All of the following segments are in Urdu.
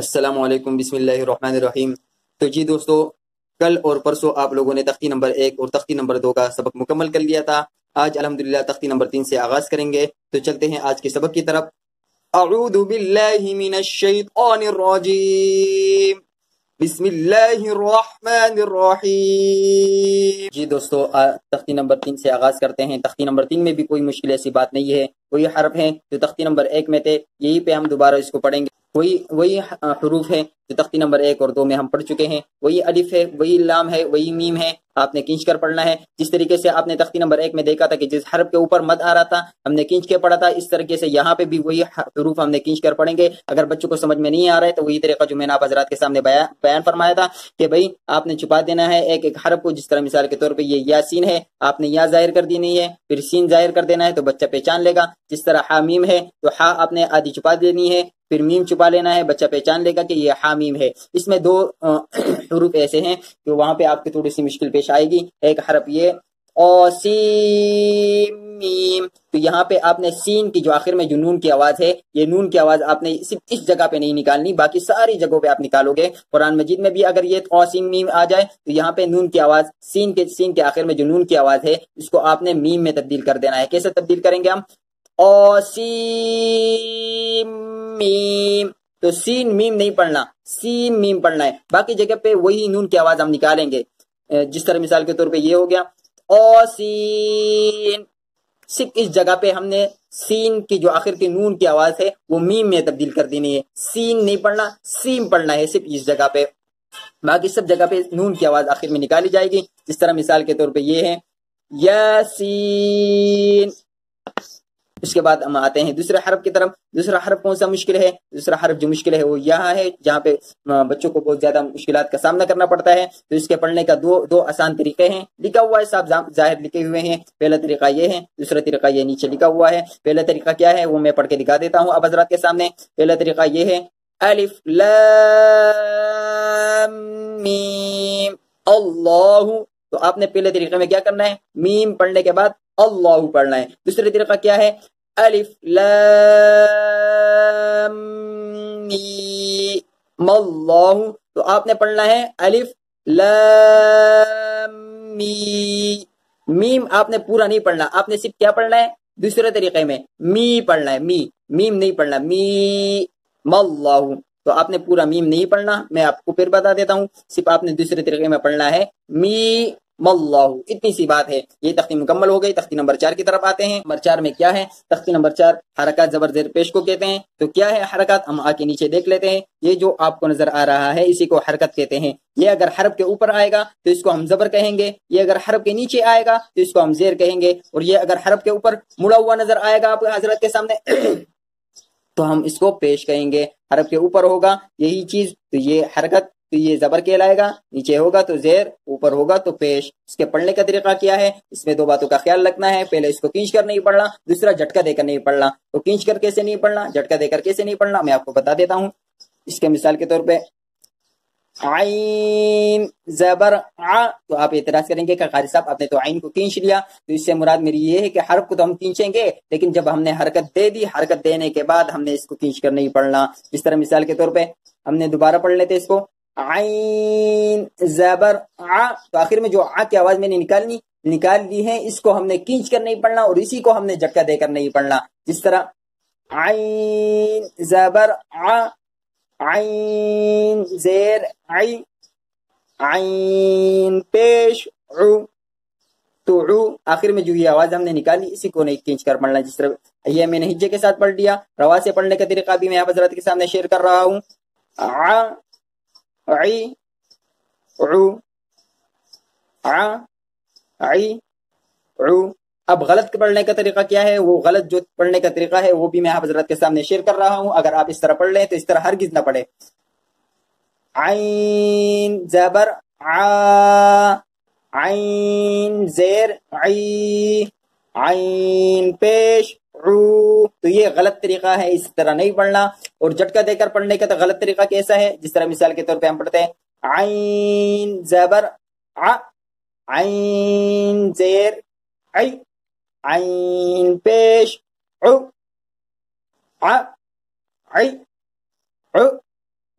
السلام علیکم، بسم اللہ الرحمن الرحیم۔ تو جی دوستو، کل اور پرسوں آپ لوگوں نے تختی نمبر 1 اور تختی نمبر 2 کا سبق مکمل کر لیا تھا۔ آج الحمدللہ تختی نمبر 3 سے آغاز کریں گے، تو چلتے ہیں آج کے سبق کی طرف۔ اعوذ باللہ من الشیطان الرجیم، بسم اللہ الرحمن الرحیم۔ جی دوستو، تختی نمبر 3 سے آغاز کرتے ہیں۔ تختی نمبر 3 میں بھی کوئی مشکل ایسی بات نہیں ہے، وہی حرف ہیں جو تختی نمبر 1 میں تھے، یہی پہ ہم دوبارہ اس کو پڑھیں گے۔ وہی حروف ہیں جو تختی نمبر 1 اور 2 میں ہم پڑھ چکے ہیں۔ وہی الف ہے، وہی لام ہے، وہی میم ہے، آپ نے کھینچ کر پڑھنا ہے۔ جس طریقے سے آپ نے تختی نمبر 1 میں دیکھا تھا کہ جس حرف کے اوپر مد آ رہا تھا ہم نے کھینچ کے پڑھا تھا، اس طریقے سے یہاں پہ بھی وہی حروف ہم نے کھینچ کر پڑھیں گے۔ اگر بچوں کو سمجھ میں نہیں آ رہا ہے تو وہی طریقہ جو میں نے آپ حضرات کے سامنے بیان فرمایا تھا کہ بھائی آپ نے چھپا دینا ہے ایک ایک حرف کو۔ جس طرح مثال کے طور پہ یہ یاسین ہے، آپ نے یا ظاہر کر دینی ہے، پھر سین ظاہر کر دینا ہے تو بچہ پہچان لے گا۔ جس طرح حامیم ہے تو ہا آپ نے آدھی چھپا دینی ہے، پھر میم چھپا لینا ہے، بچہ پہچان لے گا کہ یہ حامیم ہے۔ اس میں دو حروف ایسے ہیں کہ وہاں پہ آپ کی تھوڑی سی مشکل پیش آئے گی۔ ایک حرف یہ اوسیم میم، تو یہاں پہ آپ نے سین کی جو آخر میں جو نون کی آواز ہے، یہ نون کی آواز آپ نے صرف اس جگہ پہ نہیں نکالنی، باقی ساری جگہوں پہ آپ نکالو گے۔ قرآن مجید میں بھی اگر یہ اوسیم میم آ جائے تو یہاں پہ نون کی آواز سین کے آخر میں جو نون کی آواز ہے اس کو آپ نے میم میں تبدیل کر دینا ہے۔ کیسے تبدیل کریں گے ہم؟ اوسیم میم، تو سین میم نہیں پڑھنا، سین میم پڑھنا ہے، باقی جگہ پہ وہی نون کی آواز ہم نکالیں گے۔ جس طرح مثال کے طور پہ یہ ہو گیا اوسین، صرف اس جگہ پہ ہم نے سین کی جو آخر کی نون کی آواز ہے وہ میم میں تبدیل کر دینی ہے۔ سین نہیں پڑھنا، سین پڑھنا ہے صرف اس جگہ پہ، باقی سب جگہ پہ نون کی آواز آخر میں نکالی جائے گی۔ جس طرح مثال کے طور پہ یہ ہے یاسین۔ اس کے بعد ہم آتے ہیں دوسرے حرف کی طرف۔ دوسرا حرف کون سا مشکل ہے؟ دوسرا حرف جو مشکل ہے وہ یہاں ہے، جہاں پہ بچوں کو بہت زیادہ مشکلات کا سامنا کرنا پڑتا ہے۔ تو اس کے پڑھنے کا دو آسان طریقے ہیں، لکھا ہوا ہے صاحب ظاہر لکھے ہوئے ہیں۔ پہلا طریقہ یہ ہے، دوسرا طریقہ یہ نیچے لکھا ہوا ہے۔ پہلا طریقہ کیا ہے وہ میں پڑھ کے دکھا دیتا ہوں اب حضرات کے سامنے۔ پہلا طریقہ یہ ہے الف لام میم اللہ، تو آپ نے پہلے طریقے میں کیا کرنا ہے؟ میم پڑھنے کے بعد اللہ پڑھنا ہے۔ دوسرے طریقہ کیا ہے؟ الف لام میم اللہ، تو آپ نے پڑھنا ہے الف لام میم، آپ نے پورا نہیں پڑھنا، آپ نے صرف کیا پڑھنا ہے؟ دوسرے طریقے میں می پڑھنا ہے، میم نہیں پڑھنا، میم اللہ، تو آپ نے پورا میم نہیں پڑھنا۔ میں آپ کو پھر بتا دیتا ہوں، صرف آپ نے دوسرے طریقے میں پڑھنا ہے می اللہ، اتنی سی بات ہے۔ یہ تختی مکمل ہو گئی۔ تختی نمبر 4 کی طرف آتے ہیں۔ نمبر 4 میں کیا ہے؟ تختی نمبر 4 حرکات زبر زیر پیش کو کہتے ہیں۔ تو کیا ہے حرکات؟ ہم آ کے نیچے دیکھ لیتے ہیں۔ یہ جو آپ کو نظر آ رہا ہے اسی کو حرکت کہتے ہیں۔ یہ اگر حرف کے اوپر آئے گا تو اس کو ہم زبر کہیں گے، یہ اگر حرف کے نیچے آئے گا تو اس کو ہم زیر کہیں گے، اور یہ اگر حرف کے اوپر مڑا ہوا نظر آئے گا آپ حضرت کے سامنے تو ہم اس کو پیش کہیں گے۔ حرف کے اوپر ہوگا یہی چیز تو یہ حرکت، تو یہ زبر کہلائے گا، نیچے ہوگا تو زیر، اوپر ہوگا تو پیش۔ اس کے پڑھنے کا طریقہ کیا ہے؟ اس میں دو باتوں کا خیال رکھنا ہے۔ پہلے اس کو کھینچ کر نہیں پڑھنا، دوسرا جھٹکا دے کر نہیں پڑھنا۔ تو کھینچ کر کیسے نہیں پڑھنا، جھٹکا دے کر کیسے نہیں پڑھنا، میں آپ کو بتا دیتا ہوں۔ اس کے مثال کے طور پہ عین زبر ع، تو آپ اعتراض کریں گے کہ قاری صاحب آپ نے تو عین کو کھینچ لیا، تو اس سے مراد میری یہ ہے کہ حرف کو تو ہم کھینچیں گے لیکن جب ہم نے حرکت دے دی، حرکت دینے کے بعد ہم نے اس کو کھینچ کر نہیں پڑھنا۔ جس طرح مثال کے طور پہ ہم نے دوبارہ پڑھ لیتے اس کو عین زبر ع، تو آخر میں جو ع کی آواز میں نے نکال لی ہے، اس کو ہم نے کھینچ کر نہیں پڑھنا اور اسی کو ہم نے جھٹکا دے کر نہیں پڑھنا۔ جس طرح عین زبر ع، عین زیر عی، عین پیش عو، تو عو آخر میں جو یہ آواز ہم نے نکالی اسی کو نہیں کھینچ کر پڑھنا۔ جس طرح یہ میں نے ہجے کے ساتھ پڑھ لیا۔ روا سے پڑھنے کا طریقہ بھی میں آپ حضرات کے سامنے شیئر کر رہا ہوں۔ ع عی عو، ع عی عو۔ اب غلط پڑھنے کا طریقہ کیا ہے؟ وہ غلط جو پڑھنے کا طریقہ ہے وہ بھی میں آپ حضرات کے سامنے شیئر کر رہا ہوں۔ اگر آپ اس طرح پڑھ لیں تو اس طرح ہرگز نہ پڑھے۔ عین زبر ع، عین زیر عی، عین پیش عو، تو یہ غلط طریقہ ہے، اس طرح نہیں پڑھنا۔ اور جھٹکا دے کر پڑھنے کا تو غلط طریقہ کیسا ہے؟ جس طرح مثال کے طور پہ ہم پڑھتے ہیں عین زبر ع، عین زیر عی، عین پیش عو، ع عی عو،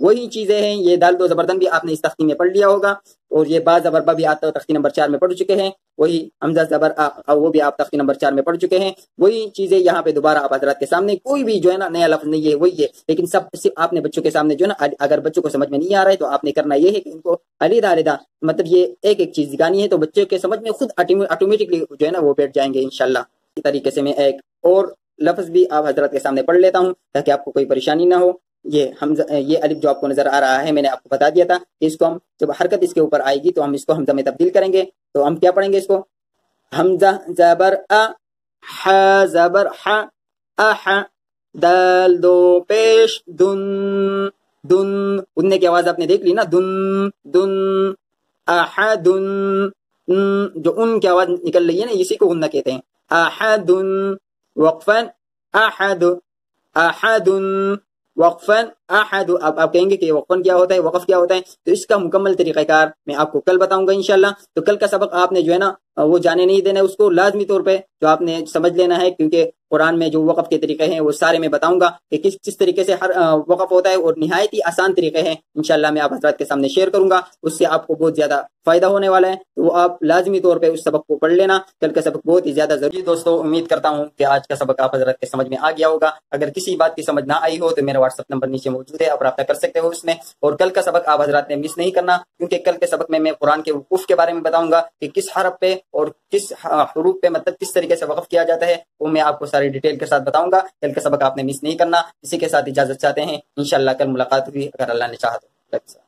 وہی چیزیں ہیں. یہ دال دو زبردن بھی آپ نے اس تختی میں پڑھ لیا ہوگا, اور یہ با زبر با بھی آپ تختی نمبر 4 میں پڑھ چکے ہیں. وہی حمزہ زبر وہ بھی آپ تختی نمبر 4 میں پڑھ چکے ہیں. وہی چیزیں یہاں پہ دوبارہ آپ حضرات کے سامنے, کوئی بھی جو ہے نا نیا لفظ نہیں ہے, وہی ہے. لیکن سب صرف آپ نے بچوں کے سامنے جو ہے نا, اگر بچوں کو سمجھ میں نہیں آ رہا ہے تو آپ نے کرنا یہ ہے کہ ان کو علیحدہ علیحدہ مطلب یہ ایک ایک چیز دکھانی ہے, تو بچے کے سمجھ میں خود آٹومیٹکلی جو ہے نا وہ بیٹھ جائیں گے انشاءاللہ. اسی طریقے سے میں ایک اور لفظ بھی آپ حضرات کے سامنے پڑھ لیتا ہوں تاکہ آپ کو کوئی پریشانی نہ ہو. یہ الف جو آپ کو نظر آ رہا ہے, میں نے آپ کو بتا دیا تھا کہ اس کو ہم جب حرکت اس کے اوپر آئے گی تو ہم اس کو حمزہ میں تبدیل کریں گے. تو ہم کیا پڑھیں گے اس کو, حمزہ زبر ا, ح زبر ح, اح, دال دو پیش دن, دن اڑنے کی آواز آپ نے دیکھ لی نا, دن دن, احدن, جو ان کی آواز نکل رہی ہے نا اسی کو غنہ کہتے ہیں. احدن وقفا احد, احدن وقفاً احد. اب آپ کہیں گے کہ وقفاً کیا ہوتا ہے, وقف کیا ہوتا ہے, تو اس کا مکمل طریقہ کار میں آپ کو کل بتاؤں گا انشاءاللہ. تو کل کا سبق آپ نے جو ہے نا وہ جانے نہیں دینا ہے, اس کو لازمی طور پہ جو آپ نے سمجھ لینا ہے, کیونکہ قرآن میں جو وقف کے طریقے ہیں وہ سارے میں بتاؤں گا کہ کس طریقے سے ہر وقف ہوتا ہے, اور نہایت ہی آسان طریقے ہیں انشاءاللہ میں آپ حضرات کے سامنے شیئر کروں گا. اس سے آپ کو بہت زیادہ فائدہ ہونے والا ہے, تو وہ آپ لازمی طور پہ اس سبق کو پڑھ لینا. کل کا سبق بہت ہی زیادہ ضروری. دوستو امید کرتا ہوں کہ آج کا سبق آپ حضرات کے سمجھ میں آ گیا ہوگا. اگر کسی بات کی سمجھ نہ آئی ہو تو میرا واٹس ایپ نمبر نیچے موجود ہے, آپ رابطہ کر سکتے ہو اس میں. اور کل کا سبق آپ حضرات نے مس نہیں کرنا, کیونکہ کل کے سبق میں قرآن کے وقوف کے بارے میں بتاؤں گا کہ کس حرف پہ اور کس حروف پہ مطلب کس طریقے سے وقف کیا جاتا ہے, وہ میں آپ کو ساری ڈیٹیل کے ساتھ بتاؤں گا. کل کا سبق آپ نے مس نہیں کرنا. اسی کے ساتھ اجازت چاہتے ہیں, انشاءاللہ کل ملاقات ہوئی اگر اللہ نے چاہا تو.